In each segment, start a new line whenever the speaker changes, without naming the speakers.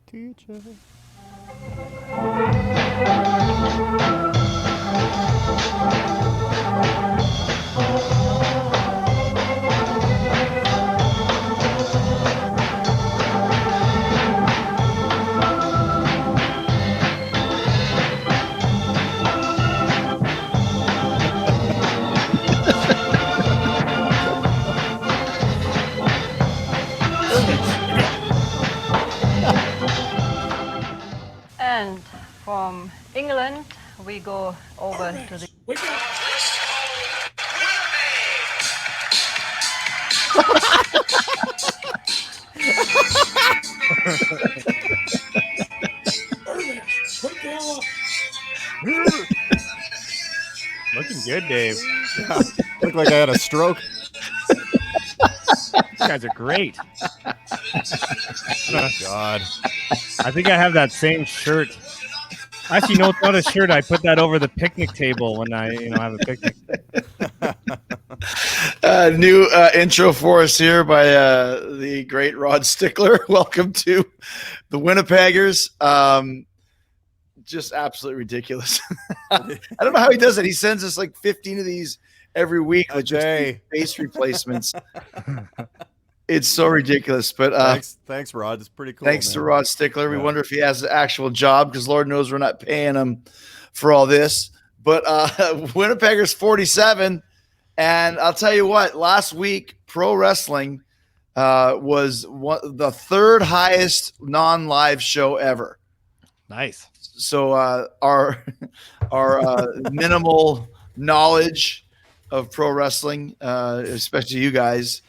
teacher.
And from England, we go over to the...
Looking good, Dave.
Looked like I had a stroke.
You guys are great.
Oh, God.
I think I have that same shirt. Actually, no, it's not a shirt. I put that over the picnic table when I, have a picnic.
New intro for us here by the Great Rod Stickler. Welcome to the Winnipeggers. Just absolutely ridiculous. I don't know how he does it. He sends us like 15 of these every week with just base replacements. It's so ridiculous. But
thanks, Rod. It's pretty cool.
Thanks to Rod Stickler. We wonder if he has an actual job because Lord knows we're not paying him for all this. But Winnipeggers 47. And I'll tell you what, last week, pro wrestling was the third highest non-live show ever.
Nice.
So our minimal knowledge of pro wrestling, especially you guys,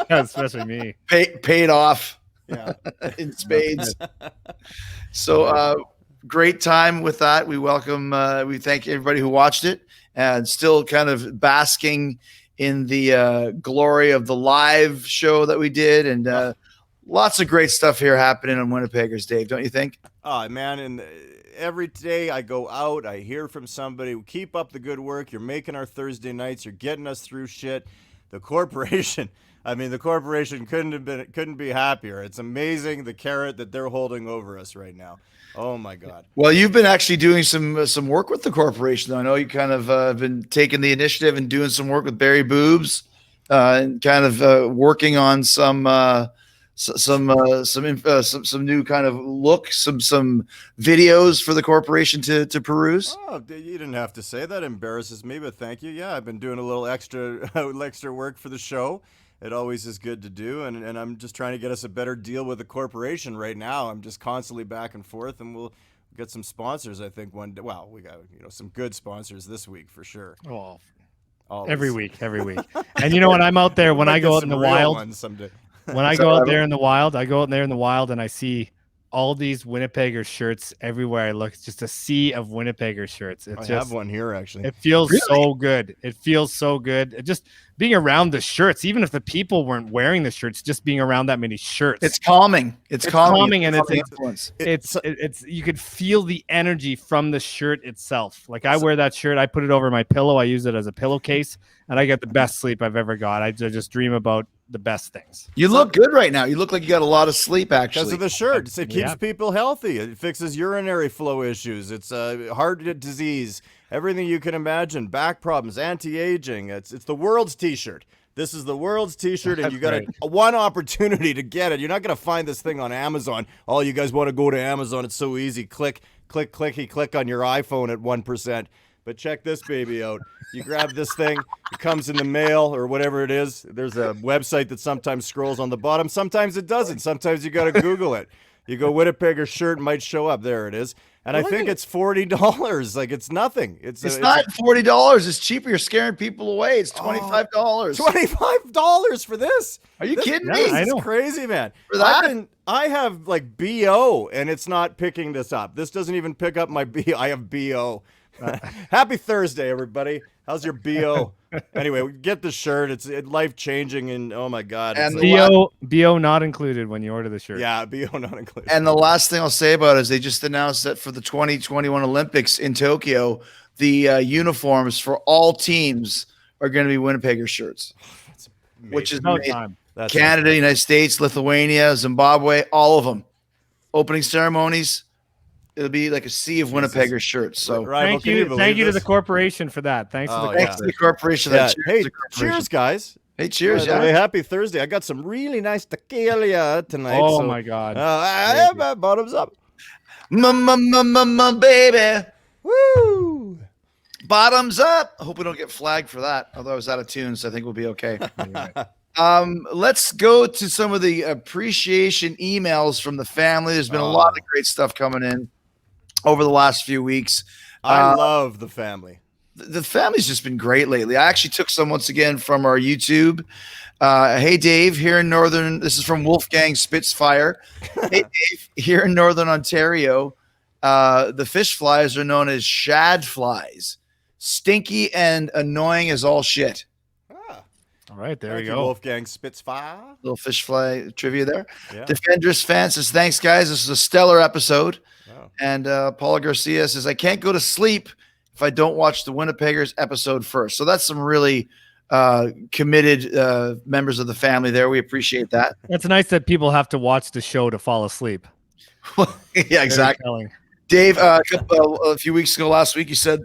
especially me,
paid off in spades. So great time with that. We welcome, we thank everybody who watched it and still kind of basking in the glory of the live show that we did. And lots of great stuff here happening on Winnipeggers, Dave, don't you think?
Oh, man, and every day I go out, I hear from somebody, keep up the good work. You're making our Thursday nights. You're getting us through shit. The corporation couldn't be happier. It's amazing the carrot that they're holding over us right now. Oh, my God.
Well, you've been actually doing some work with the corporation, though. I know you kind of been taking the initiative and doing some work with Barry Boobs and kind of working on some new kind of look, some videos for the corporation to peruse.
Oh, you didn't have to say that. Embarrasses me, but thank you. Yeah, I've been doing a little extra work for the show. It always is good to do, and I'm just trying to get us a better deal with the corporation right now. I'm just constantly back and forth, and we'll get some sponsors. I think one day. Well, we got some good sponsors this week for sure.
Oh,
always.
every week. And you know when I'm out there, when I go out in the wild. When I go out there in the wild, and I see all these Winnipeggers shirts everywhere I look. It's just a sea of Winnipeggers shirts. I
have one here, actually.
It feels so good. It feels so good. Just being around the shirts, even if the people weren't wearing the shirts, just being around that many shirts.
It's calming. It's calming,
and it's you could feel the energy from the shirt itself. Like I wear that shirt, I put it over my pillow. I use it as a pillowcase, and I get the best sleep I've ever got. I just dream about the best things.
You look good right now. You look like you got a lot of sleep, actually.
Because of the shirt. It keeps people healthy. It fixes urinary flow issues. It's heart disease, everything you can imagine, back problems, anti-aging. It's the world's T-shirt. This is the world's T-shirt, and you got one opportunity to get it. You're not going to find this thing on Amazon. All you guys want to go to Amazon. It's so easy. Click on your iPhone at 1%. But check this baby out. You grab this thing. It comes in the mail or whatever it is. There's a website that sometimes scrolls on the bottom. Sometimes it doesn't. Sometimes you got to Google it. You go Winnipegger shirt, might show up. There it is. And I think it's $40. Like, it's nothing. It's
not $40. It's cheaper. You're scaring people away. It's $25.
$25 for this?
Are you kidding me?
I know. It's crazy, man. For that? I have like BO, and it's not picking this up. This doesn't even pick up my B. I have BO. Happy Thursday, everybody. How's your BO? Anyway, get the shirt. It's life-changing, and oh my God.
And
BO not included when you order the shirt.
Yeah, BO not included.
And the last thing I'll say about it is they just announced that for the 2021 Olympics in Tokyo, the uniforms for all teams are going to be Winnipegger shirts, which is amazing. Canada, United States, Lithuania, Zimbabwe, all of them. opening ceremonies. It'll be like a sea of Winnipeggers shirts. So
thank you to the corporation for that. Thanks to
the corporation.
Yeah. Hey, cheers, guys.
Hey, cheers.
Happy Thursday. I got some really nice tequila tonight.
Oh, my God.
Bottoms up.
Baby.
Woo.
Bottoms up. I hope we don't get flagged for that. Although I was out of tune, so I think we'll be okay. Let's go to some of the appreciation emails from the family. There's been a lot of great stuff coming in over the last few weeks.
I love the family.
The family's just been great lately. I actually took some once again from our YouTube. Hey, Dave, here in Northern, this is from Wolfgang Spitfire. Hey, Dave, here in Northern Ontario, the fish flies are known as shad flies. Stinky and annoying as all shit.
All right, there we go.
Wolfgang Spitfire.
Little fish fly trivia there.
Yeah.
Defenders fan says, thanks, guys. This is a stellar episode. Wow. And Paula Garcia says, I can't go to sleep if I don't watch the Winnipeggers episode first. So that's some really committed members of the family there. We appreciate that.
It's nice that people have to watch the show to fall asleep.
Yeah, exactly. Dave, a few weeks ago, last week, you said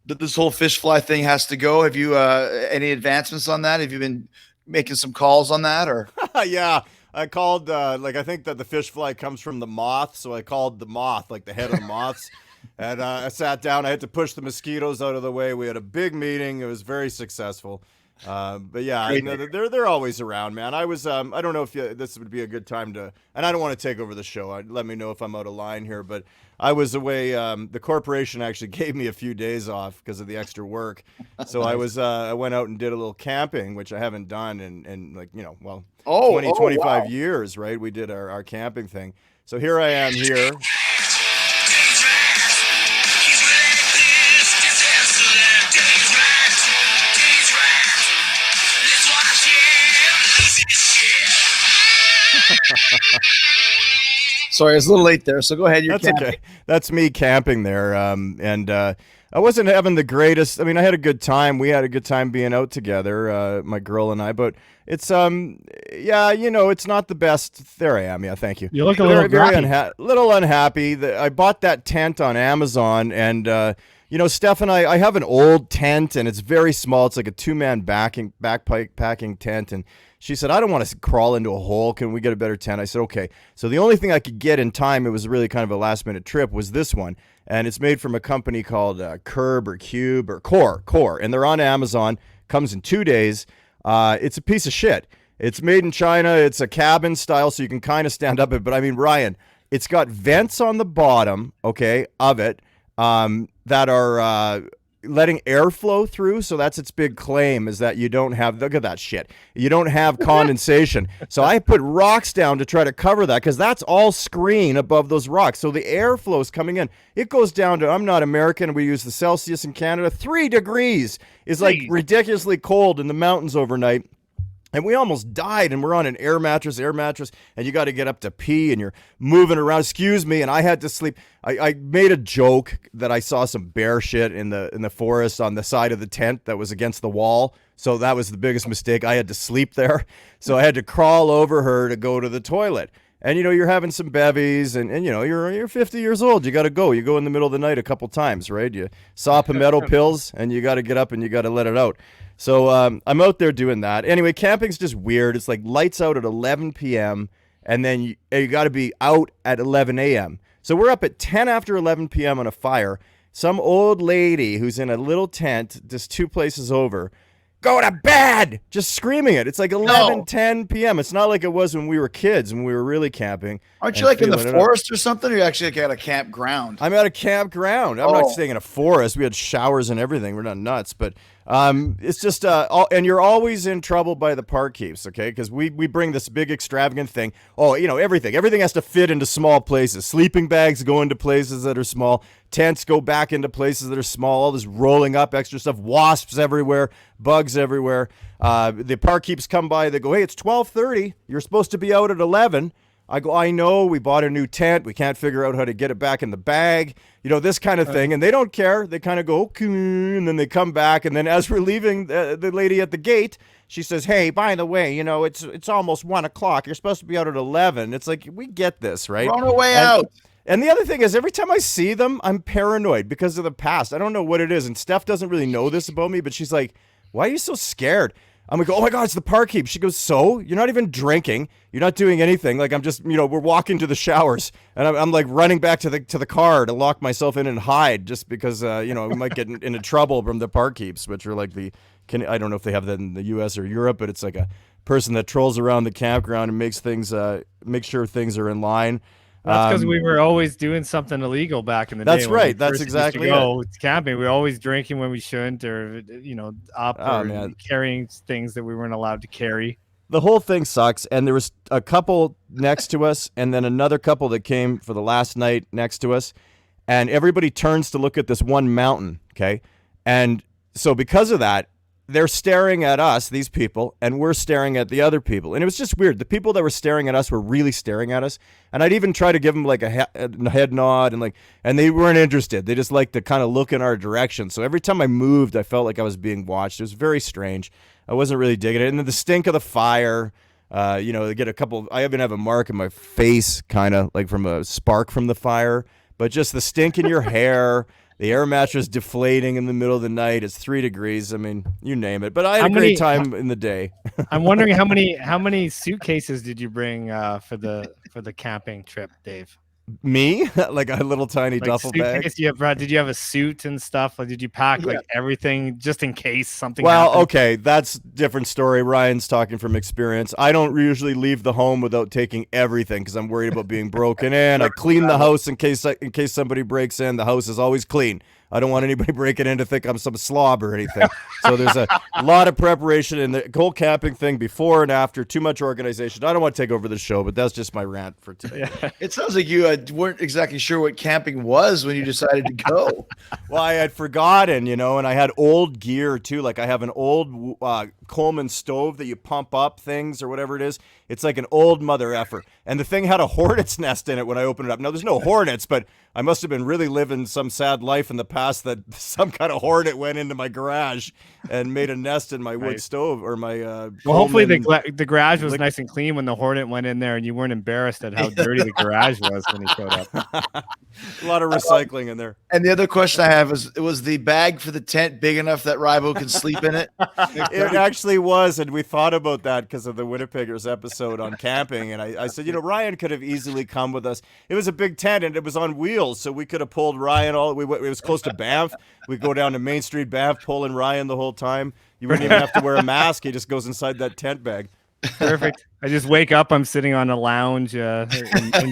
that this whole fish fly thing has to go. Have you any advancements on that? Have you been making some calls on that? Or
yeah, I called I think that the fish fly comes from the moth, so I called the moth, like the head of the moths. And I sat down. I had to push the mosquitoes out of the way. We had a big meeting. It was very successful. But yeah, they're always around, man. I was I don't know if this would be a good time to, and I don't want to take over the show. Let me know if I'm out of line here, but I was away. The corporation actually gave me a few days off because of the extra work. So I went out and did a little camping, which I haven't done in 25 years, right? We did our camping thing. So here I am here.
Sorry, I was a little late there, so go ahead.
That's camping. Okay. That's me camping there, and I wasn't having the greatest. I mean, I had a good time. We had a good time being out together, my girl and I. But it's it's not the best. There I am. Yeah, thank you.
You look a little
little unhappy. I bought that tent on Amazon, and Steph and I have an old tent, and it's very small. It's like a 2-man backpacking tent, and she said, I don't want to crawl into a hole. Can we get a better tent? I said, okay. So the only thing I could get in time, it was really kind of a last-minute trip, was this one. And it's made from a company called Core. And they're on Amazon. Comes in 2 days. It's a piece of shit. It's made in China. It's a cabin style, so you can kind of stand up it. But, I mean, Ryan, it's got vents on the bottom, okay, of it that are letting air flow through. So that's its big claim, is that you don't have, look at that shit, you don't have condensation. So I put rocks down to try to cover that, because that's all screen above those rocks. So the air flow is coming in. It goes down to, I'm not American, we use the Celsius in Canada, 3 degrees is like ridiculously cold in the mountains overnight. And we almost died, and we're on an air mattress, and you got to get up to pee, and you're moving around. Excuse me, and I had to sleep. I made a joke that I saw some bear shit in the forest on the side of the tent that was against the wall. So that was the biggest mistake. I had to sleep there. So I had to crawl over her to go to the toilet. And, you're having some bevies, and you're 50 years old. You got to go. You go in the middle of the night a couple times, right? You saw palmetto pills, and you got to get up, and you got to let it out. So I'm out there doing that. Anyway, camping's just weird. It's like lights out at 11 p.m., and then you got to be out at 11 a.m. So we're up at 10 after 11 p.m. on a fire. Some old lady who's in a little tent just 2 places over, go to bed, just screaming it. It's like 10 p.m. It's not like it was when we were kids, when we were really camping.
Aren't you like in the forest or something? Or you're actually like at a campground?
I'm at a campground. I'm not staying in a forest. We had showers and everything. We're not nuts, but it's just and you're always in trouble by the park keeps, okay? Because we bring this big extravagant thing. Everything has to fit into small places. Sleeping bags go into places that are small. Tents go back into places that are small. All this rolling up extra stuff. Wasps everywhere. Bugs everywhere. The park keeps come by. They go, hey, it's 12:30. You're supposed to be out at 11. I go, I know, we bought a new tent. We can't figure out how to get it back in the bag, this kind of thing. And they don't care. They kind of go, okay, and then they come back. And then as we're leaving, the lady at the gate, she says, hey, by the way, it's almost 1 o'clock. You're supposed to be out at 11. It's like, we get this, right?
We're on our way out.
And the other thing is, every time I see them, I'm paranoid because of the past. I don't know what it is. And Steph doesn't really know this about me, but she's like, why are you so scared? I'm like, oh my God, it's the park heap. She goes, so? You're not even drinking. You're not doing anything. Like, I'm just, we're walking to the showers. And I'm like running back to the car to lock myself in and hide just because, we might get into trouble from the park heaps, which are like I don't know if they have that in the U.S. or Europe, but it's like a person that trolls around the campground and make sure things are in line.
That's because we were always doing something illegal back in the day.
That's right. That's exactly it.
Camping. We were always drinking when we shouldn't, or carrying things that we weren't allowed to carry.
The whole thing sucks. And there was a couple next to us, and then another couple that came for the last night next to us, and everybody turns to look at this one mountain. Okay, and so because of that, they're staring at us, these people, and we're staring at the other people. And it was just weird. The people that were staring at us were really staring at us. And I'd even try to give them like a head nod and they weren't interested. They just liked to kind of look in our direction. So every time I moved, I felt like I was being watched. It was very strange. I wasn't really digging it. And then the stink of the fire, they get I even have a mark in my face, kind of like from a spark from the fire, but just the stink in your hair. The air mattress deflating in the middle of the night. It's 3 degrees. I mean, you name it. But I had a great time in the day.
I'm wondering how many suitcases did you bring for the camping trip, Dave?
Me? Like a little tiny duffel bag?
Did you have a suit and stuff? Like, did you pack everything just in case something happened?
Okay, that's a different story. Ryan's talking from experience. I don't usually leave the home without taking everything because I'm worried about being broken in. I clean the house in case somebody breaks in. The house is always clean. I don't want anybody breaking in to think I'm some slob or anything. So there's a lot of preparation in the whole camping thing before and after. Too much organization. I don't want to take over the show, but that's just my rant for today.
Yeah. It sounds like you weren't exactly sure what camping was when you decided to go.
Well, I had forgotten, and I had old gear too. Like I have an old Coleman stove that you pump up things or whatever it is. It's like an old mother effer. And the thing had a hornet's nest in it when I opened it up. Now, there's no hornets, but I must have been really living some sad life in the past that some kind of hornet went into my garage and made a nest in my wood stove or my
well, hopefully the garage was nice and clean when the hornet went in there and you weren't embarrassed at how dirty the garage was when he showed up.
A lot of recycling in there.
And the other question I have is, was the bag for the tent big enough that Rybo could sleep in it?
It actually was, and we thought about that because of the Winnipeggers episode on camping. And I said, Ryan could have easily come with us. It was a big tent, and it was on wheels, so we could have pulled Ryan it was close to Banff. We'd go down to Main Street, Banff, pulling Ryan the whole time. You wouldn't even have to wear a mask. He just goes inside that tent bag.
Perfect. I just wake up, I'm sitting on a lounge in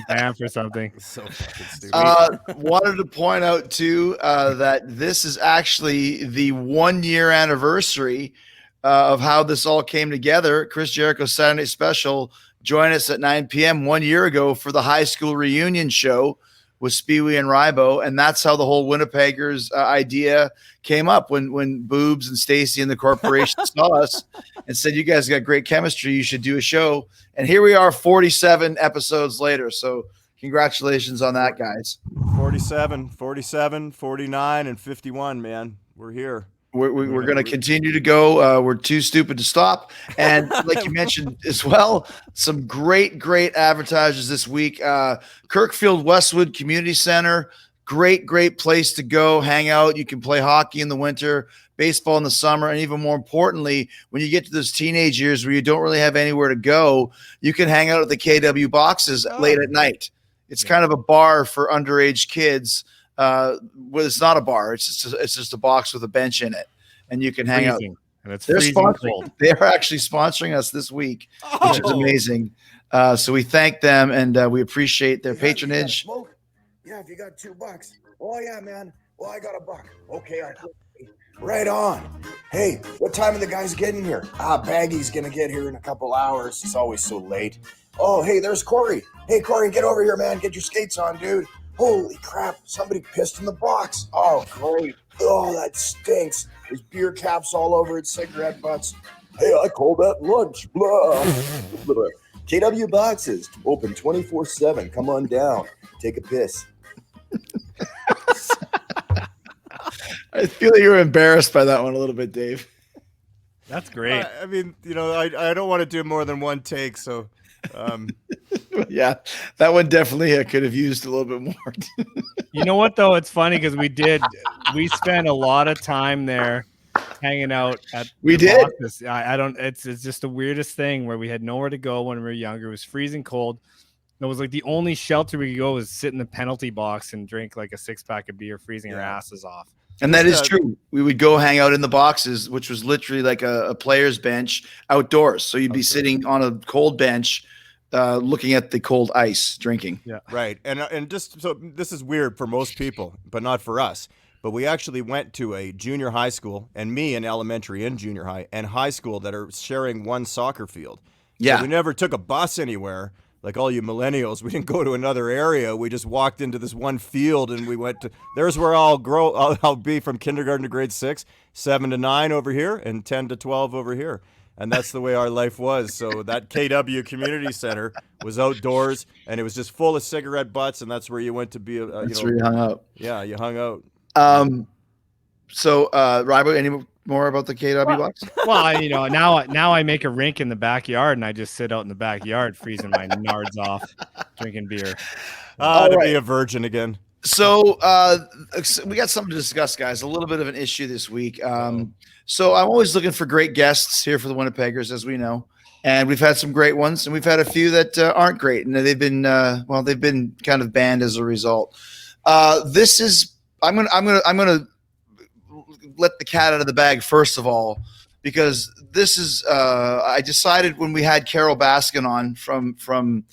Banff or something.
So fucking stupid.
Wanted to point out too that this is actually the 1 year anniversary of how this all came together. Chris Jericho Saturday Special. Join us at 9 p.m. 1 year ago for the high school reunion show with Speewee and Rybo, and that's how the whole Winnipeggers idea came up when Boobs and Stacy and the corporation saw us and said, you guys got great chemistry, you should do a show. And here we are 47 episodes later, so congratulations on that, guys.
47, 49, and 51, man. We're here.
We're going to continue to go. We're too stupid to stop. And like you mentioned as well, some great advertisers this week. Kirkfield Westwood Community Center, great place to go, hang out. You can play hockey in the winter, baseball in the summer, and even more importantly, when you get to those teenage years where you don't really have anywhere to go, you can hang out at the KW boxes late at night. It's kind of a bar for underage kids. Well, it's not a bar. It's just a box with a bench in it, and you can hang out.
And it's freezing cold.
They're actually sponsoring us this week, which is amazing. So we thank them, and we appreciate their patronage.
Yeah, if you got $2. Oh yeah, man. Well, I got $1. Okay, right on. Hey, what time are the guys getting here? Baggy's gonna get here in a couple hours. It's always so late. Oh, hey, there's Corey. Hey, Corey, get over here, man. Get your skates on, dude. Holy crap, somebody pissed in the box. Oh, great. Oh, that stinks. There's beer caps all over it, cigarette butts. Hey, I call that lunch. Blah. KW Boxes, open 24/7. Come on down. Take a piss.
I feel like you were embarrassed by that one a little bit, Dave.
That's great.
I mean, I don't want to do more than one take, so
Yeah, that one definitely could have used a little bit more.
You know what though? It's funny because we spent a lot of time there hanging out at Boxes. I don't. It's just the weirdest thing where we had nowhere to go when we were younger. It was freezing cold. It was like the only shelter we could go was sit in the penalty box and drink like a 6-pack of beer, freezing our asses off.
And that is true. We would go hang out in the boxes, which was literally like a player's bench outdoors. So you'd be sitting on a cold bench, looking at the cold ice, drinking.
Yeah,
right. And just so this is weird for most people, but not for us. But we actually went to a junior high school, and me in elementary and junior high and high school that are sharing one soccer field.
Yeah,
so we never took a bus anywhere. Like all you millennials, we didn't go to another area. We just walked into this one field, and we went to. There's where I'll be from kindergarten to grade 6, 7 to 9 over here, and 10 to 12 over here. And that's the way our life was. So that KW Community Center was outdoors, and it was just full of cigarette butts, and that's where you went to be.
That's where you hung out.
Yeah, you hung out.
So Rybo, any more about the KW box?
Well, now I make a rink in the backyard, and I just sit out in the backyard, freezing my nards off, drinking beer.
To be a virgin again.
So we got something to discuss, guys. A little bit of an issue this week. So I'm always looking for great guests here for the Winnipeggers, as we know, and we've had some great ones, and we've had a few that aren't great, and they've been kind of banned as a result. I'm gonna let the cat out of the bag first of all, because this is I decided when we had Carol Baskin on from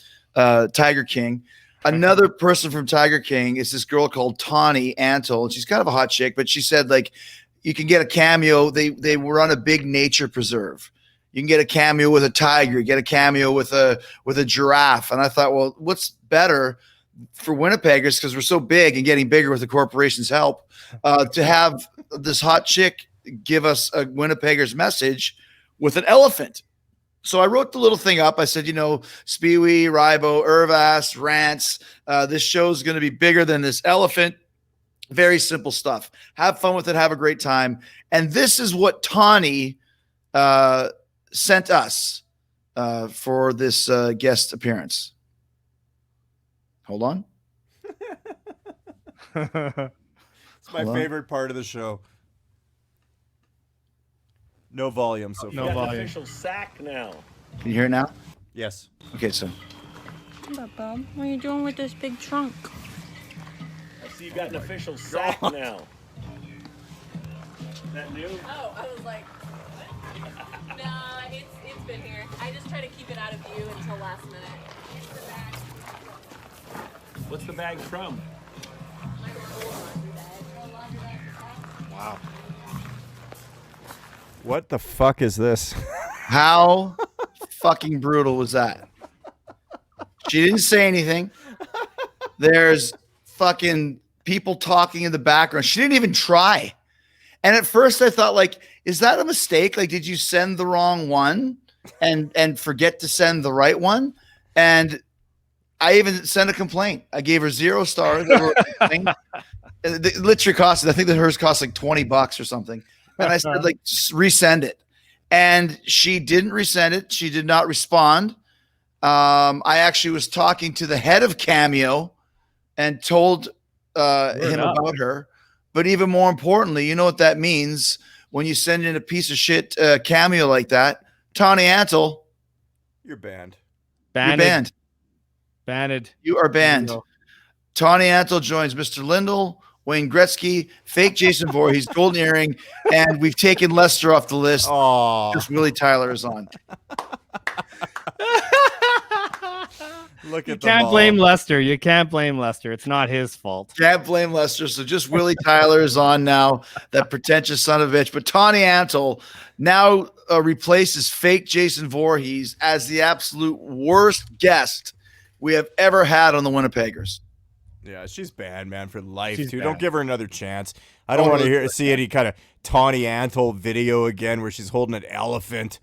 Tiger King. Another person from Tiger King is this girl called Tawny Antle, and she's kind of a hot chick, but she said like you can get a cameo. They were on a big nature preserve. You can get a cameo with a tiger, get a cameo with a giraffe. And I thought, well, what's better for Winnipeggers, because we're so big and getting bigger with the corporation's help, to have this hot chick give us a Winnipeggers message with an elephant. So I wrote the little thing up. I said, Speewee, Rybo, Irvas, Rants. This show's going to be bigger than this elephant. Very simple stuff. Have fun with it. Have a great time. And this is what Tawny sent us for this guest appearance. Hold on.
It's my favorite part of the show. No volume, so
no volume.
Official sack now.
Can you hear it now?
Yes.
Okay, so.
But Bob, what are you doing with this big trunk?
I see you got an official sack now. Is that new?
Oh, I was like, what? Nah, it's been here. I just try to keep it out of view until last minute. Here's the bag.
What's the bag from?
My old laundry bag.
Wow. What the fuck is this?
How fucking brutal was that? She didn't say anything. There's fucking people talking in the background. She didn't even try. And at first I thought, like, is that a mistake? Like, did you send the wrong one and forget to send the right one? And I even sent a complaint. I gave her 0 stars. It literally cost, I think that hers cost like $20 or something. And I said, like, just resend it. And she didn't resend it. She did not respond. I actually was talking to the head of Cameo and told him about her. But even more importantly, you know what that means when you send in a piece of shit Cameo like that. Tawny Antle.
You're banned.
You're banned.
Banned.
You are banned. Tawny Antle joins Mr. Lindell, Wayne Gretzky, fake Jason Voorhees, golden earring, and we've taken Lester off the list.
Oh,
because Willie Tyler is on.
Look at
you can't blame Lester. You can't blame Lester. It's not his fault.
Can't blame Lester. So just Willie Tyler is on now, that pretentious son of a bitch. But Tawny Antle now replaces fake Jason Voorhees as the absolute worst guest we have ever had on the Winnipeggers.
Yeah, she's bad, man, for life,
She's
too.
bad.
Don't give her another chance. I don't want to see any kind of Tawny Antle video again where she's holding an elephant.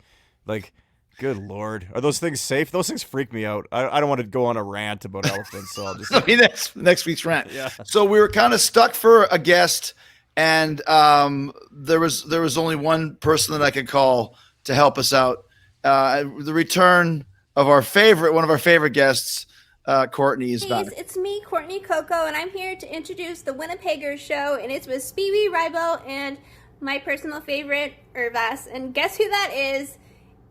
Like, Good Lord. Are those things safe? Those things freak me out. I don't want to go on a rant about elephants, so I'll just...
I mean, that's next week's rant.
Yeah.
So we were kind of stuck for a guest, and there was only one person that I could call to help us out. The return of one of our favorite guests, Courtney, is back.
It's me, Courtney Coco, and I'm here to introduce the Winnipeggers show, and it's with Speedy, Rybo, and my personal favorite, Irvas. And guess who that is?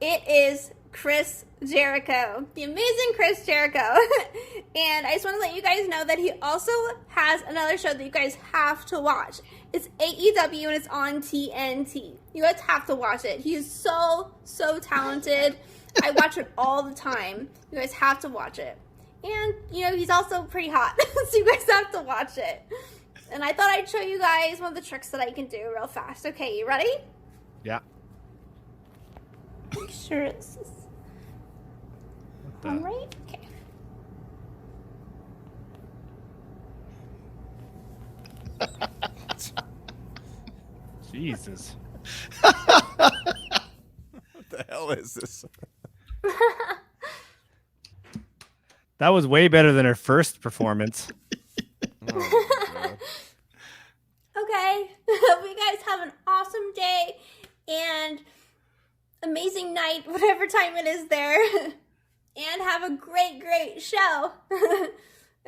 It is Chris Jericho, the amazing Chris Jericho. And I just want to let you guys know that he also has another show that you guys have to watch. It's AEW and it's on TNT. You guys have to watch it. He is so talented. I watch it all the time. You guys have to watch it. And, you know, he's also pretty hot, so you guys have to watch it. And I thought I'd show you guys one of the tricks that I can do real fast. Okay, you ready?
Yeah.
Make sure it's on right. Okay.
Jesus.
What the hell is this?
That was way better than her first performance.
Oh,
Okay. Hope you guys have an awesome day and amazing night, whatever time it is there. And have a great show.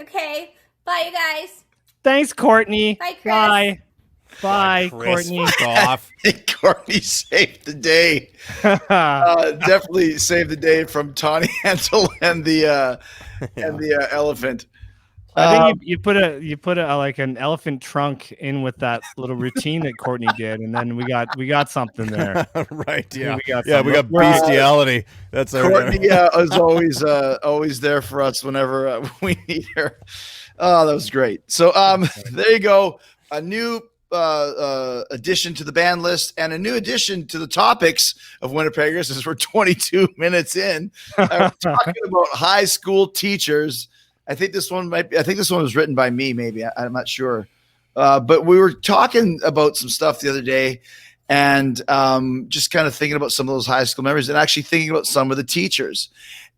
Okay. Bye, you guys.
Thanks, Courtney.
Bye, Chris.
Bye. Bye,
Chris,
Courtney.
fuck off.
Courtney saved the day. Definitely saved the day from Tawny Antle and the elephant.
I think you put a like an elephant trunk in with that little routine that Courtney did, and then we got something there.
Right? Yeah.
We got
bestiality. That's our
Courtney is always there for us whenever we need her. Oh, that was great. So there you go. A new addition to the band list and a new addition to the topics of Winnipeggers as we're 22 minutes in. We're talking about high school teachers. I think this one was written by me, maybe. I'm not sure. But we were talking about some stuff the other day and just kind of thinking about some of those high school memories and actually thinking about some of the teachers.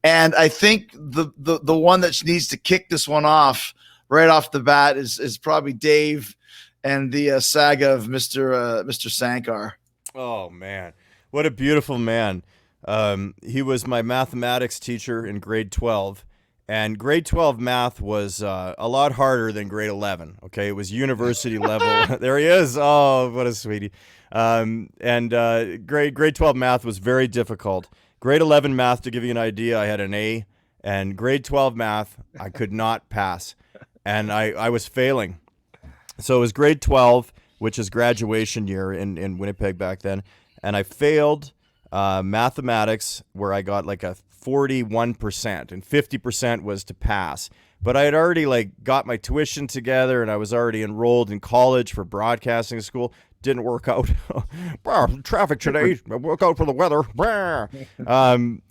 And I think the one that needs to kick this one off right off the bat is probably Dave and the saga of Mr. Sankar.
Oh, man. What a beautiful man. He was my mathematics teacher in grade 12. And grade 12 math was a lot harder than grade 11. Okay, it was university level. There he is. Oh, what a sweetie. Grade 12 math was very difficult. Grade 11 math, to give you an idea, I had an A. And grade 12 math, I could not pass. And I was failing. So it was grade 12, which is graduation year in Winnipeg back then. And I failed mathematics, where I got like a 41%, and 50% was to pass. But I had already got my tuition together, and I was already enrolled in college for broadcasting school. Didn't work out. Traffic today. Work out for the weather.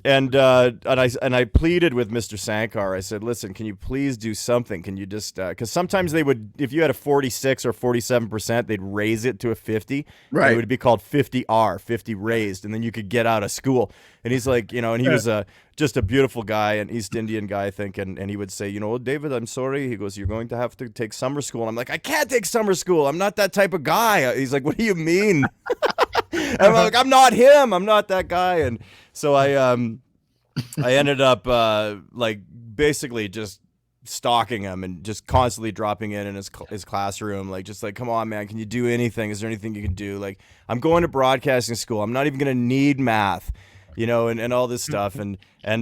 And I pleaded with Mr. Sankar. I said, "Listen, can you please do something? Can you just because sometimes they would, if you had a 46 or 47%, they'd raise it to a 50.
Right.
It would be called 50R, 50 raised, and then you could get out of school." And he's like, and he was just a beautiful guy, an East Indian guy, I think. And he would say, "David, I'm sorry." He goes, "You're going to have to take summer school." And I'm like, "I can't take summer school. I'm not that type of guy." He's like, "What do you mean?" And I'm like, "I'm not him. I'm not that guy." And so I ended up basically just stalking him and just constantly dropping in his classroom, come on, man, can you do anything? Is there anything you can do? I'm going to broadcasting school. I'm not even going to need math. And all this stuff. And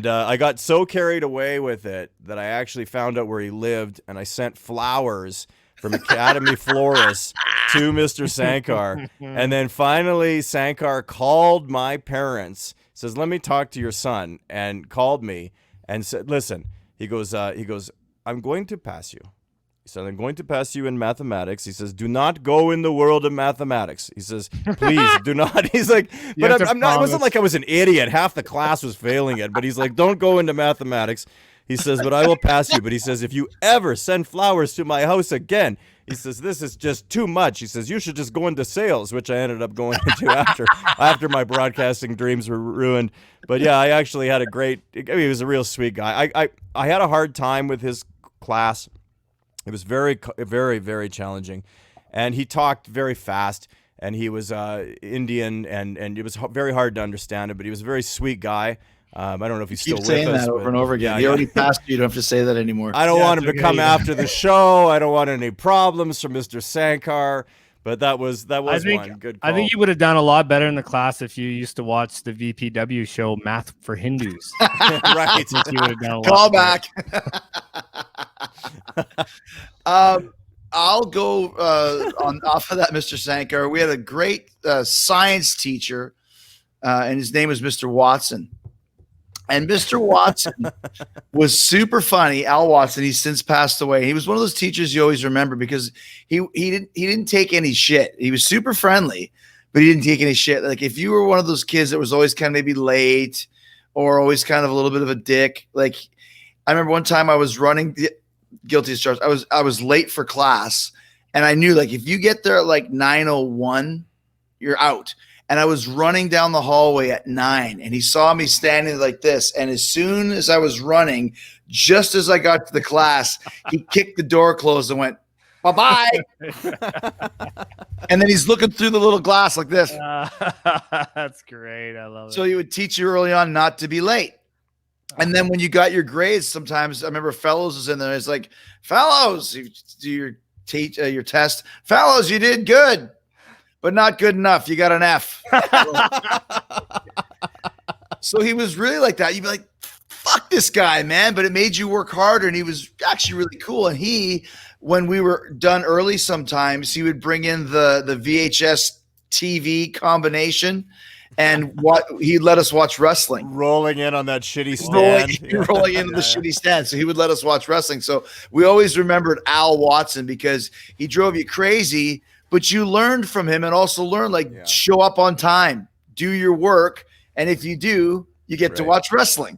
I got so carried away with it that I actually found out where he lived, and I sent flowers from Academy Florist to Mr. Sankar. And then finally Sankar called my parents, says, "Let me talk to your son," and called me and said, "Listen," he goes, "I'm going to pass you." He said, "I'm going to pass you in mathematics." He says, "Do not go in the world of mathematics." He says, "Please do not." He's like, "But I'm not." It wasn't like I was an idiot. Half the class was failing it. But he's like, "Don't go into mathematics." He says, "But I will pass you." But he says, "If you ever send flowers to my house again," He says, this is just too much. He says, you should just go into sales, which I ended up going into after my broadcasting dreams were ruined. But yeah, I actually had he was a real sweet guy. I had a hard time with his class. It was very, very, very challenging. And he talked very fast, and he was Indian, and it was very hard to understand him, but he was a very sweet guy. I don't know if he's still with us.
Keep saying that over and over again. He already passed you. You don't have to say that anymore.
I don't want him to come after the show. I don't want any problems from Mr. Sankar. But that was one good call.
I think you would have done a lot better in the class if you used to watch the VPW show Math for Hindus.
Right.
You would have done a lot
Call
better.
back. I'll go off of that, Mr. Sankar. We had a great science teacher, and his name was Mr. Watson. And Mr. Watson was super funny. Al Watson, he's since passed away. He was one of those teachers you always remember because he didn't take any shit. He was super friendly, but he didn't take any shit. Like if you were one of those kids that was always kind of maybe late or always kind of a little bit of a dick. Like I remember one time I was running guilty as charged. I was late for class, and I knew like if you get there at like 9:01, you're out. And I was running down the hallway at 9, and he saw me standing like this. And as soon as I was running, just as I got to the class, he kicked the door closed and went, bye-bye. And then he's looking through the little glass like this.
That's great. I love it.
So he would teach you early on not to be late. And then when you got your grades, sometimes I remember Fellows was in there. It's like, Fellows, you do your test. Fellows, you did good. But not good enough. You got an F. So he was really like that. You'd be like, fuck this guy, man. But it made you work harder. And he was actually really cool. And when we were done early sometimes, he would bring in the VHS TV combination. And he'd let us watch wrestling.
Rolling in on that shitty stand.
Rolling into the shitty stand. So he would let us watch wrestling. So we always remembered Al Watson because he drove you crazy. But you learned from him and also learned show up on time, do your work. And if you do, you get to watch wrestling.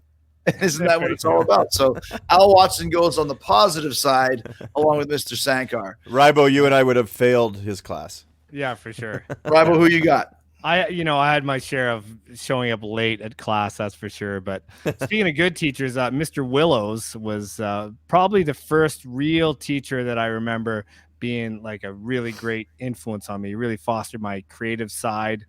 Isn't that what it's all about? So Al Watson goes on the positive side along with Mr. Sankar.
Rybo, you and I would have failed his class.
Yeah, for sure.
Rybo, who you got?
I had my share of showing up late at class, that's for sure. But speaking of good teachers, Mr. Willows was probably the first real teacher that I remember being like a really great influence on me. He really fostered my creative side.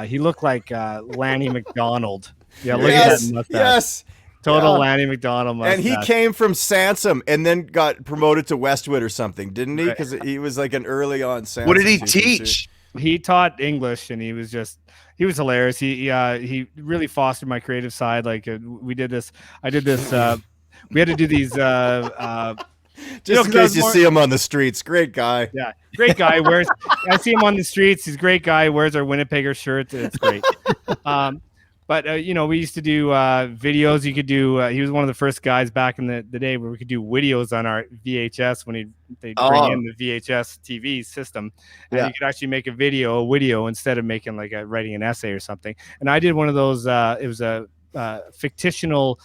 He looked like Lanny McDonald. Yeah, look at that mustache.
Yes.
Total Lanny McDonald mustache.
And he came from Sansom and then got promoted to Westwood or something, didn't he? Because he was like an early on Sansom.
What did he teach?
He taught English, and he was hilarious. He really fostered my creative side. Like we did this. We had to do these.
Just in case you see him on the streets. Great guy.
Yeah, great guy. I see him on the streets. He's a great guy. Wears our Winnipeggers shirts. It's great. But we used to do videos. You could do. He was one of the first guys back in the day where we could do videos on our VHS when they'd bring in the VHS TV system, and you could actually make a video instead of making writing an essay or something. And I did one of those. It was a fictional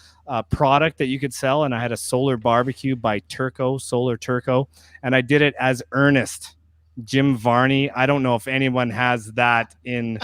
product that you could sell, and I had a solar barbecue by Solar Turco, and I did it as Ernest Jim Varney. I don't know if anyone has that in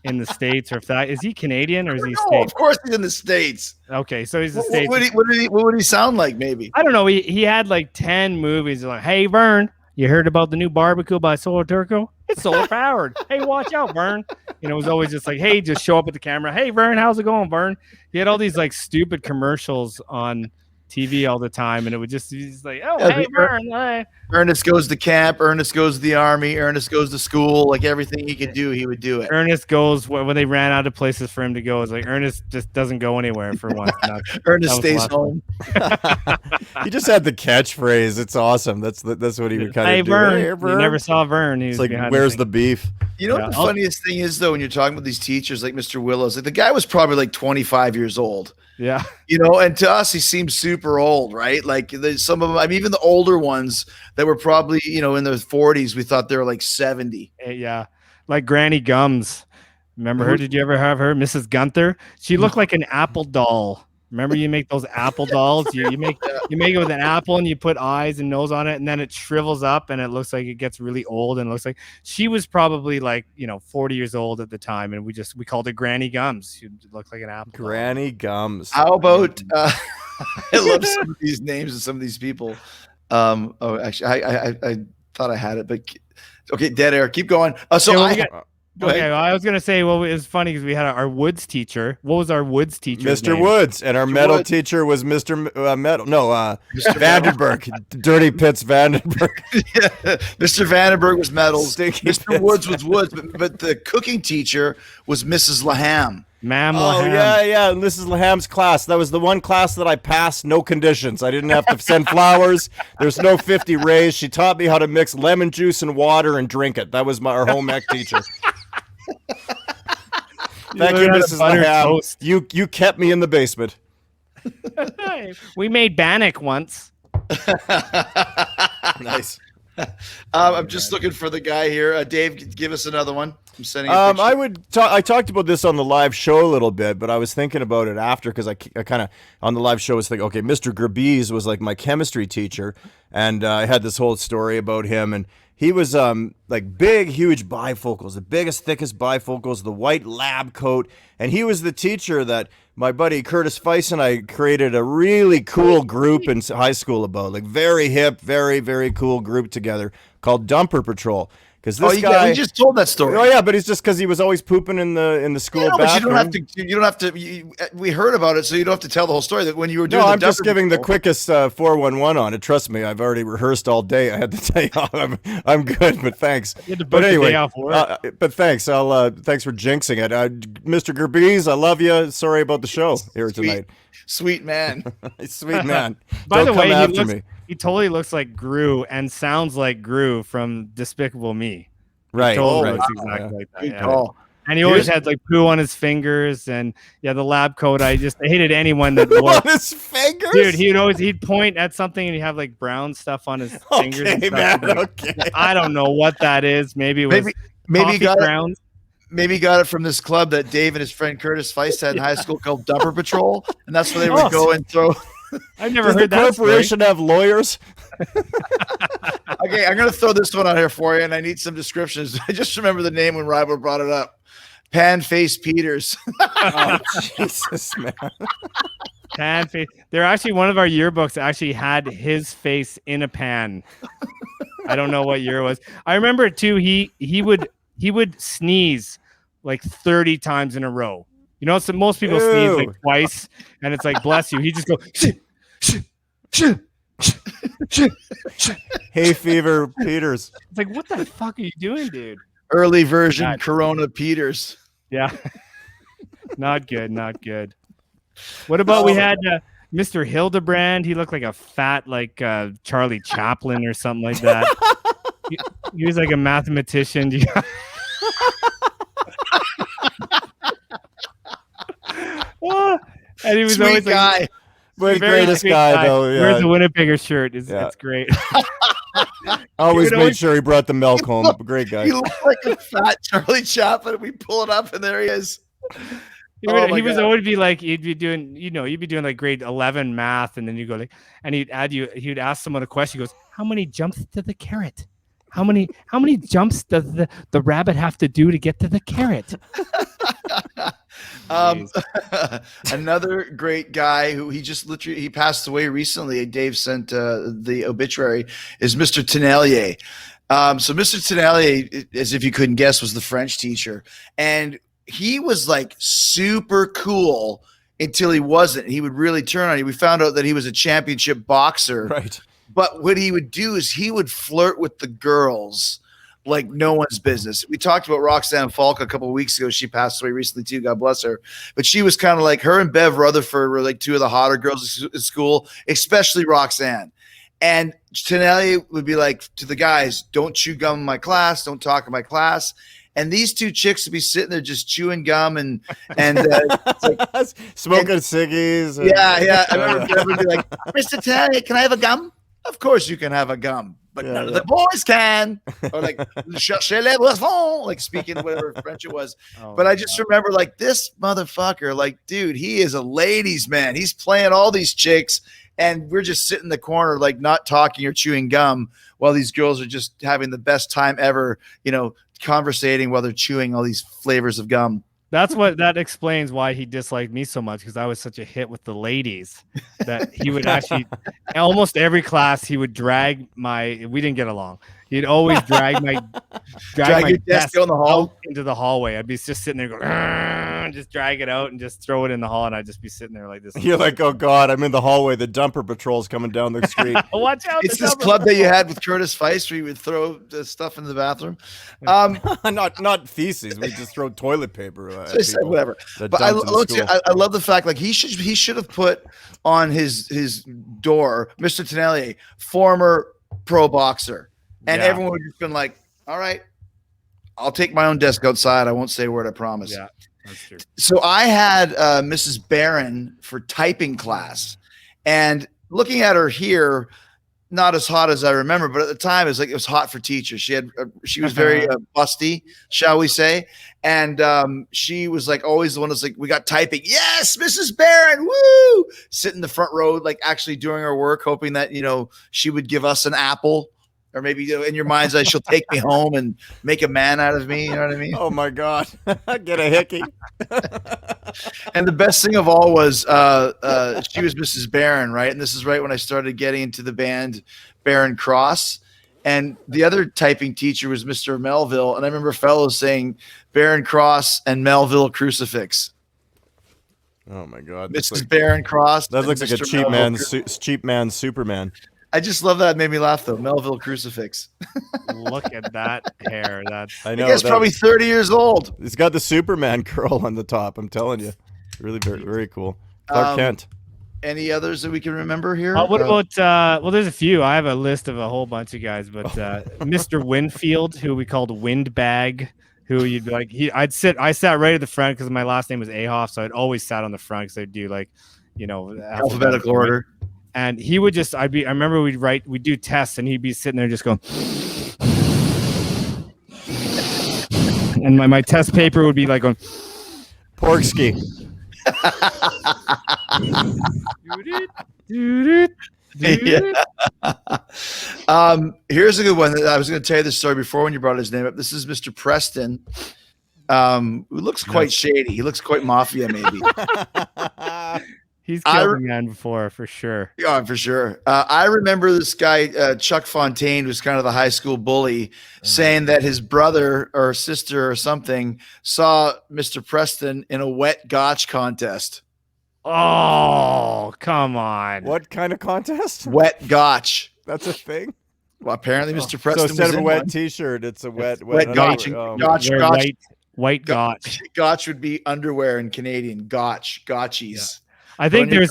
the States, or if that is he Canadian or is he States?
Of course he's in the States.
Okay, so he's the States.
What would he sound like? Maybe
I don't know. He had like 10 movies. Like, hey Vern, you heard about the new barbecue by Solar Turco? It's solar powered. Hey, watch out, Vern. It was always just like, hey, just show up at the camera. Hey, Vern, how's it going, Vern? He had all these like stupid commercials on TV all the time, and it would just be like, oh, hey, Vern. Hey.
Ernest goes to camp. Ernest goes to the army. Ernest goes to school. Like everything he could do, he would do it.
Ernest goes when they ran out of places for him to go. It's like Ernest just doesn't go anywhere for once.
Ernest stays home.
He just had the catchphrase. It's awesome. That's what he would kind of do.
Vern. Hey, Vern. You never saw Vern.
It's like, where's the beef?
You know what the funniest thing is, though, when you're talking about these teachers like Mr. Willows, like the guy was probably like 25 years old.
Yeah.
And to us, he seems super old, right? Like some of them, I mean, even the older ones that were probably, in their 40s, we thought they were like 70.
Yeah. Like Granny Gums. Remember her? Did you ever have her? Mrs. Gunther? She looked like an apple doll. Remember you make those apple dolls? You You make it with an apple and you put eyes and nose on it, and then it shrivels up and it looks like it gets really old. And it looks like she was probably like 40 years old at the time, and we called her Granny Gums. She looked like an apple.
Granny Gums.
How about I love some of these names and some of these people. Actually, I thought I had it, but okay, dead air. Keep going.
I was gonna say, well, it was funny because we had our Woods teacher. What was our Woods teacher?
Mr. Woods, and our metal teacher was Mr. Metal. No, Mr. Vandenberg, Dirty Pits Vandenberg.
Yeah, Mr. Vandenberg was metals. Mr. Woods was woods, but the cooking teacher was Mrs. Laham.
Ma'am
Laham. Yeah. Mrs. Laham's class. That was the one class that I passed, no conditions. I didn't have to send flowers. There's no 50 raised. She taught me how to mix lemon juice and water and drink it. That was our HomeEc teacher. Thank you, Mrs. Laham. You kept me in the basement.
We made bannock once.
Nice.
I'm just looking for the guy here. Dave, give us another one. I'm sending. I
talked about this on the live show a little bit, but I was thinking about it after because I kind of on the live show was thinking, okay, Mr. Gerbies was like my chemistry teacher, and I had this whole story about him, and he was like big, huge bifocals, the biggest, thickest bifocals, the white lab coat, and he was the teacher that my buddy Curtis Feiss and I created a really cool group in high school about, like very hip, very, very cool group together called Dumper Patrol. Because this guy,
we just told that story.
Oh yeah, but it's just because he was always pooping in the school bathroom.
But you don't have to. We heard about it, so you don't have to tell the whole story. That when you were doing,
I'm just giving the quickest 411 on it. Trust me, I've already rehearsed all day. I had to tell you, I'm good, but thanks.
But anyway,
but thanks. Thanks for jinxing it, Mr. Gerbies. I love you. Sorry about the show here tonight.
Sweet man.
Sweet man.
By the way,
me.
He totally looks like Gru and sounds like Gru from Despicable Me.
Right.
Totally looks exactly like that. Yeah. And he always had like poo on his fingers, and the lab coat. I hated anyone that wore
on his fingers.
Dude, he'd point at something and he'd have like brown stuff on his fingers.
Okay, man. Okay.
I don't know what that is. Maybe it was
maybe
he got ground.
Maybe he got it from this club that Dave and his friend Curtis Feiss had in high school called Dumper Patrol, and that's where they would go and throw.
I've never heard that.
Does the corporation have lawyers?
Okay, I'm going to throw this one out here for you, and I need some descriptions. I just remember the name when Rybo brought it up. Pan-Face Peters.
Oh, Jesus, man.
Pan-Face. They're actually, one of our yearbooks actually had his face in a pan. I don't know what year it was. I remember, too, he would sneeze like 30 times in a row. You know, so most people sneeze like twice, and it's like, bless you. He just go,
hay fever Peters.
It's like, what the fuck are you doing, dude?
Early version Corona Peters.
Yeah. Not good. What about we had Mr. Hildebrand? He looked like a fat, like Charlie Chaplin or something like that. He was like a mathematician. And he was
Sweet
always
guy.
Like,
the greatest guy, though. Yeah.
Wears the Winnipeggers shirt. It's great.
Always made sure he brought the milk home. Great guy.
He looked like a fat Charlie Chaplin. We pull it up, and there he is.
He was always be like, you'd be doing like grade 11 math, and then you go like, and he'd ask someone a question. He goes, how many jumps to the carrot? How many jumps does the rabbit have to do to get to the carrot?
Another great guy who he passed away recently. Dave sent the obituary is Mr. Tonnellier. So Mr. Tonnellier, as if you couldn't guess, was the French teacher, and he was like super cool until he wasn't. He would really turn on you. We found out that he was a championship boxer,
right?
But what he would do is he would flirt with the girls like no one's business. We talked about Roxanne Falk a couple of weeks ago. She passed away recently too. God bless her. But she was kind of like, her and Bev Rutherford were like two of the hotter girls at school, especially Roxanne. And Tineli would be like to the guys, don't chew gum in my class. Don't talk in my class. And these two chicks would be sitting there just chewing gum and like,
smoking ciggies.
Yeah. I remember Bev would be like, Mr. Tineli, can I have a gum? Of course you can have a gum, but none of the boys can. Or like, cherchez les boissons, like speaking whatever French it was. But I just remember like this motherfucker, like, dude, he is a ladies' man. He's playing all these chicks, And we're just sitting in the corner, like not talking or chewing gum while these girls are just having the best time ever, conversating while they're chewing all these flavors of gum.
That explains why he disliked me so much, because I was such a hit with the ladies that he would actually almost every class he would drag we didn't get along. He'd always drag my desk
out in the hall
into the hallway. I'd be just sitting there going, just drag it out and just throw it in the hall, and I'd just be sitting there like this.
You're like, oh God, I'm in the hallway. The dumper patrol's coming down the street.
Watch out!
It's this club that you had with Curtis Feist where you would throw the stuff in the bathroom.
Not feces. We just throw toilet paper.
Whatever. But I love the fact, like, he should have put on his door, Mr. Tonnellier, former pro boxer. And everyone would have just been like, all right, I'll take my own desk outside. I won't say a word, I promise.
Yeah, that's true.
So I had Mrs. Barron for typing class. And looking at her here, not as hot as I remember, but at the time it was hot for teachers. She was very busty, shall we say. And she was like always the one that's like, we got typing. Yes, Mrs. Barron, woo! Sit in the front row, like actually doing her work, hoping that, she would give us an apple. Or maybe in your mind's eye, she'll take me home and make a man out of me. You know what I mean?
Oh, my God. Get a hickey.
And the best thing of all was she was Mrs. Barron, right? And this is right when I started getting into the band Barron Cross. And the other typing teacher was Mr. Melville. And I remember fellows saying Barron Cross and Melville Crucifix.
Oh, my God.
Mrs. Barron Cross.
That looks like a cheap man's Superman.
I just love that. It made me laugh, though. Melville Crucifix.
Look at that hair.
I know.
He's probably 30 years old.
It's got the Superman curl on the top. I'm telling you. Really very, very cool. Clark Kent.
Any others that we can remember here?
What about, there's a few. I have a list of a whole bunch of guys, but Mr. Winfield, who we called Windbag, who you'd be like, I sat right at the front because my last name was Ahoff, so I'd always sat on the front because I'd do alphabetical
order.
And he would just, I remember we'd do tests and he'd be sitting there just going, and my test paper would be like going,
Porksky.
Here's a good one. I was going to tell you this story before when you brought his name up. This is Mr. Preston, who looks quite shady. He looks quite mafia, maybe.
He's killed a man before, for sure.
Yeah, for sure. I remember this guy, Chuck Fontaine, who's kind of the high school bully, saying that his brother or sister or something saw Mr. Preston in a wet gotch contest.
Oh, come on.
What kind of contest?
Wet gotch.
That's a thing?
Well, apparently Mr. Preston
So instead
was
of a
in
wet
one.
T-shirt, it's a wet
gotch.
White gotch.
Gotch would be underwear in Canadian. Gotchies.
Yeah. I think there's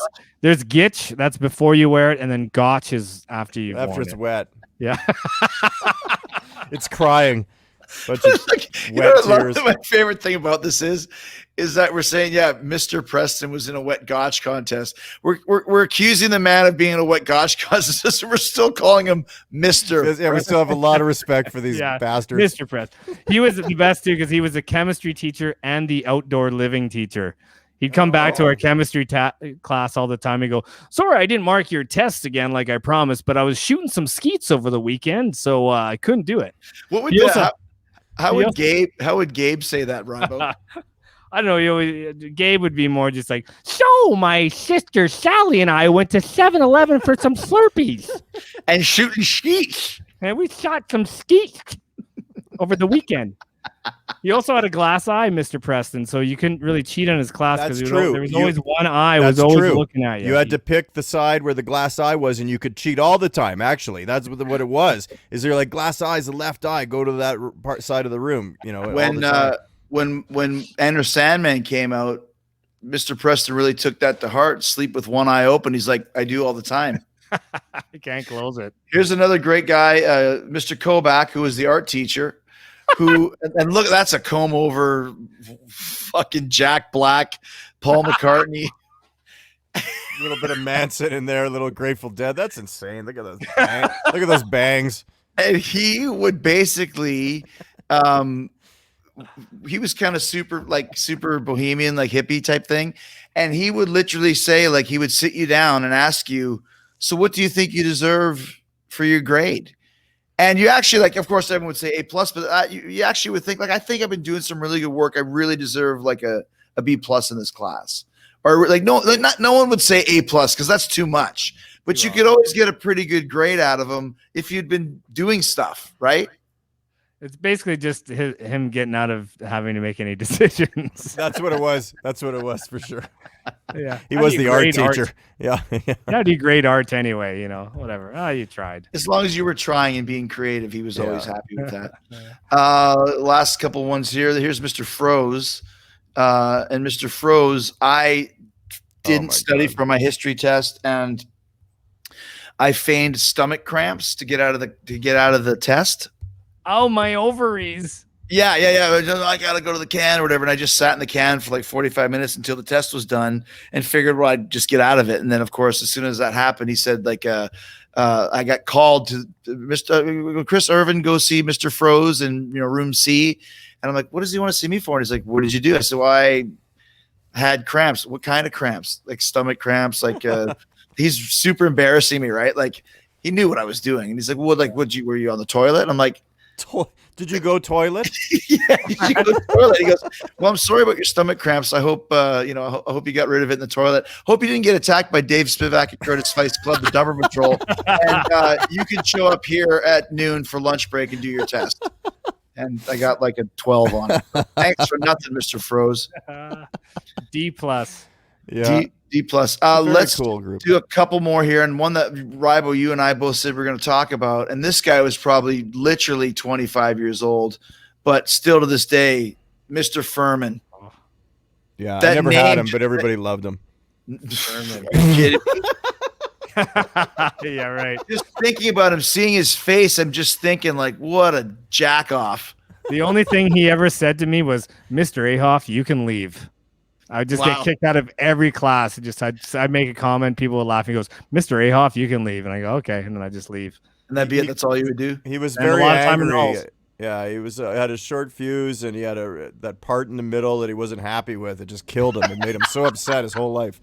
gitch, that's before you wear it, and then gotch is after you.
After it's wet.
Yeah.
It's crying. Bunch of
wet tears. My favorite thing about this is that we're saying, yeah, Mr. Preston was in a wet gotch contest. We're accusing the man of being in a wet gotch contest. We're still calling him Mr.
Yeah, we still have a lot of respect for these bastards.
Mr. Preston. He was the best too because he was a chemistry teacher and the outdoor living teacher. He'd come back to our chemistry class all the time and go, sorry, I didn't mark your test again like I promised, but I was shooting some skeets over the weekend, so I couldn't do it.
What would how would Gabe say that, Rybo?
I don't know. Gabe would be more just like, so my sister Sally and I went to 7-Eleven for some Slurpees.
And shooting skeets.
And we shot some skeets over the weekend. He also had a glass eye, Mr. Preston, so you couldn't really cheat on his class because there was always one eye was always looking at you.
You had to pick the side where the glass eye was, and you could cheat all the time. Actually, that's what it was. Is there like glass eyes, the left eye, go to that side of the room?
When Enter Sandman came out, Mr. Preston really took that to heart. Sleep with one eye open. He's like, I do all the time.
You can't close it.
Here's another great guy, Mr. Kobach, who was the art teacher. And look, that's a comb over fucking Jack Black, Paul McCartney.
A little bit of Manson in there, a little Grateful Dead. That's insane. Look at those bangs. Look at those bangs.
And he would basically he was kind of super bohemian, like hippie type thing. And he would literally say, like, he would sit you down and ask you, So what do you think you deserve for your grade? And you actually, like, of course, everyone would say A+, but you actually would think, like, I think I've been doing some really good work. I really deserve like a B+ in this class. Or like no one would say A+ because that's too much. But you could always get a pretty good grade out of them if you'd been doing stuff, right?
It's basically just him getting out of having to make any decisions.
That's what it was. That's what it was for sure.
Yeah,
he was the art teacher. Yeah.
How do you grade art anyway? You know, whatever. Oh, you tried.
As long as you were trying and being creative, he was always happy with that. Last couple ones here. Here's Mr. Froze. And Mr. Froze, I didn't study for my history test, and I feigned stomach cramps to get out of the test.
Oh, my ovaries.
Yeah. I got to go to the can or whatever. And I just sat in the can for like 45 minutes until the test was done and figured, well, I'd just get out of it. And then, of course, as soon as that happened, he said, like, I got called to Mr. Chris Irvin, go see Mr. Froze in room C. And I'm like, what does he want to see me for? And he's like, what did you do? I said, well, I had cramps. What kind of cramps? Like stomach cramps. Like he's super embarrassing me, right? Like he knew what I was doing. And he's like, well, like, were you on the toilet? And I'm like,
did you go toilet?
Yeah, did you go toilet? He goes, well, I'm sorry about your stomach cramps. I hope I hope you got rid of it in the toilet. Hope you didn't get attacked by Dave Spivak at Curtis Feist Club, the Dumber Patrol. And you can show up here at noon for lunch break and do your test. And I got like a 12 on it. Thanks for nothing, Mr. Froze.
D+.
Yeah. D+. Let's do a couple more here, and one that Rybo, you and I both said we're going to talk about. And this guy was probably literally 25 years old, but still to this day, Mr. Furman.
Yeah, I never had him, but everybody loved him.
Furman. Are you kidding me?
Yeah, right.
Just thinking about him, seeing his face, I'm just thinking, like, what a jack off.
The only thing he ever said to me was, Mr. Ahoff, you can leave. I just get kicked out of every class. I'd make a comment, people would laugh. He goes, Mr. Ahoff, you can leave. And I go, okay. And then I just leave.
And that'd be it. That's all you would do?
He was very angry. Yeah, he was had a short fuse, and he had that part in the middle that he wasn't happy with. It just killed him. It made him so upset his whole life.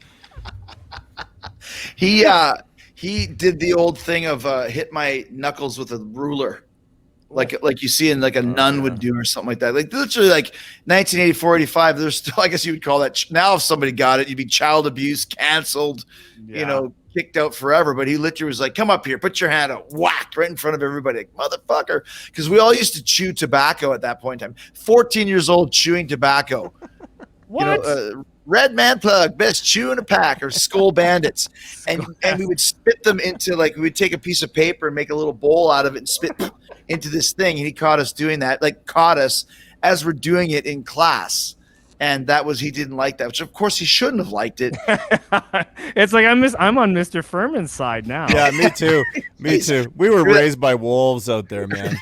He did the old thing of hit my knuckles with a ruler. Like you see in like a nun would do or something like that. Like literally like 1984, 85, there's still, I guess you would call that now if somebody got it, you'd be child abuse, canceled, kicked out forever. But he literally was like, come up here, put your hand out, whack right in front of everybody, like, motherfucker. Because we all used to chew tobacco at that point in time. 14 years old chewing tobacco.
What?
Red Man Plug, best chew in a pack, or Skull Bandits. And we would spit them into, like, we would take a piece of paper and make a little bowl out of it and spit into this thing. And he caught us doing that, caught us as we're doing it in class. And he didn't like that, which of course he shouldn't have liked it.
It's like I'm on Mr. Furman's side now.
Yeah, me too. Me too. We were raised by wolves out there, man.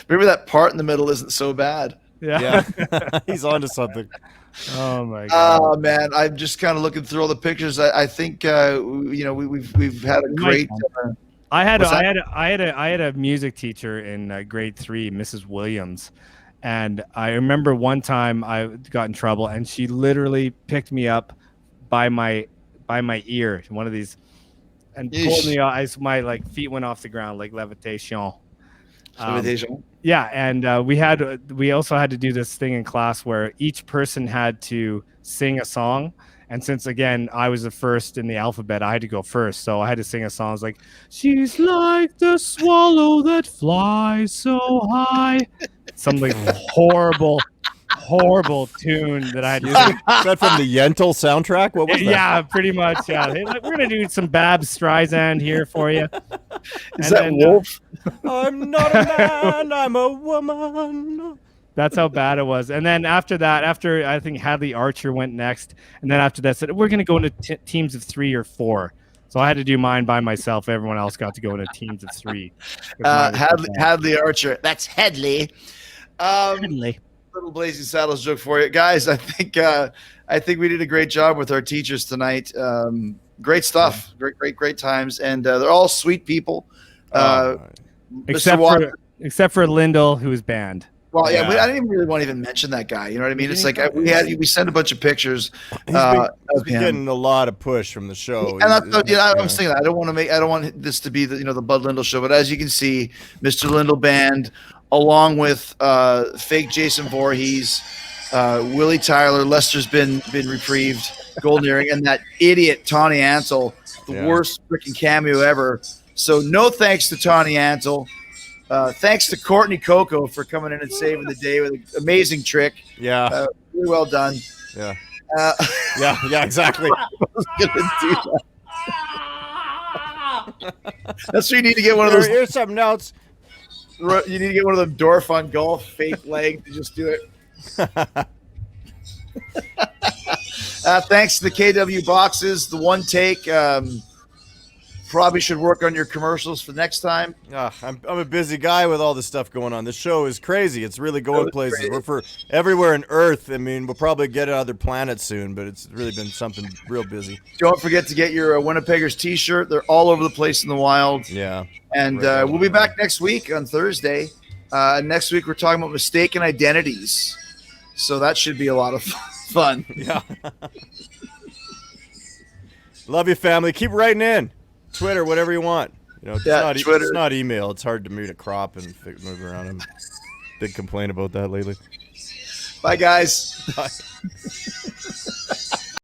Maybe that part in the middle isn't so bad.
Yeah.
He's onto something.
Oh my god.
Oh man, I'm just kind of looking through all the pictures. I think we've had a great.
I had a music teacher in grade 3, Mrs. Williams, and I remember one time I got in trouble, and she literally picked me up by my ear, one of these, and pulled me out. My feet went off the ground like levitation. Yeah, and we also had to do this thing in class where each person had to sing a song. And since, again, I was the first in the alphabet, I had to go first. So I had to sing a song. It's like, she's like the swallow that flies so high. Something horrible tune that I had to sing.
Is that from the Yentl soundtrack? What was that?
Yeah, pretty much. Yeah, we're going to do some Babs Streisand here for you.
Is that Wolf?
I'm not a man, I'm a woman.
That's how bad it was. And then after that, I think Hadley Archer went next, and then after that said, we're going to go into teams of 3 or 4. So I had to do mine by myself. Everyone else got to go into teams of 3.
Hadley Archer. That's Hadley.
Hadley.
Little Blazing Saddles joke for you guys. I think we did a great job with our teachers tonight. Great stuff. Great times. And they're all sweet people.
Except for Lyndall, who was banned.
Well, yeah,
Yeah.
I didn't even really want to even mention that guy. You know what I mean? It's like we sent a bunch of pictures.
He's
of
been
him.
getting a lot of push from the show.
And I was thinking that. I don't want this to be the Bud Lindell show, but as you can see, Mr. Lindell Band, along with fake Jason Voorhees, Willie Tyler, Lester's been reprieved, golden earring, and that idiot Tawny Antle, the worst freaking cameo ever. So no thanks to Tawny Antle. Thanks to Courtney Coco for coming in and saving the day with an amazing trick.
Yeah.
Really well done.
Yeah.
Yeah,
Exactly.
I was gonna do that. That's where you need to get one of those.
Here's something else.
You need to get one of them Dorf on golf fake leg to just do it. Thanks to the KW boxes, the one take. Probably should work on your commercials for next time.
I'm a busy guy with all this stuff going on. This show is crazy. It's really going places. Crazy. We're for everywhere on Earth. I mean, we'll probably get other planets soon, but it's really been something real busy.
Don't forget to get your Winnipeggers t-shirt. They're all over the place in the wild.
Yeah.
And we'll be back next week on Thursday. Next week, we're talking about mistaken identities. So that should be a lot of fun.
Yeah. Love you, family. Keep writing in. Twitter, whatever you want. You know, it's not email. It's hard to move a crop and move around. I'm big complaint about that lately.
Bye, guys.
Bye.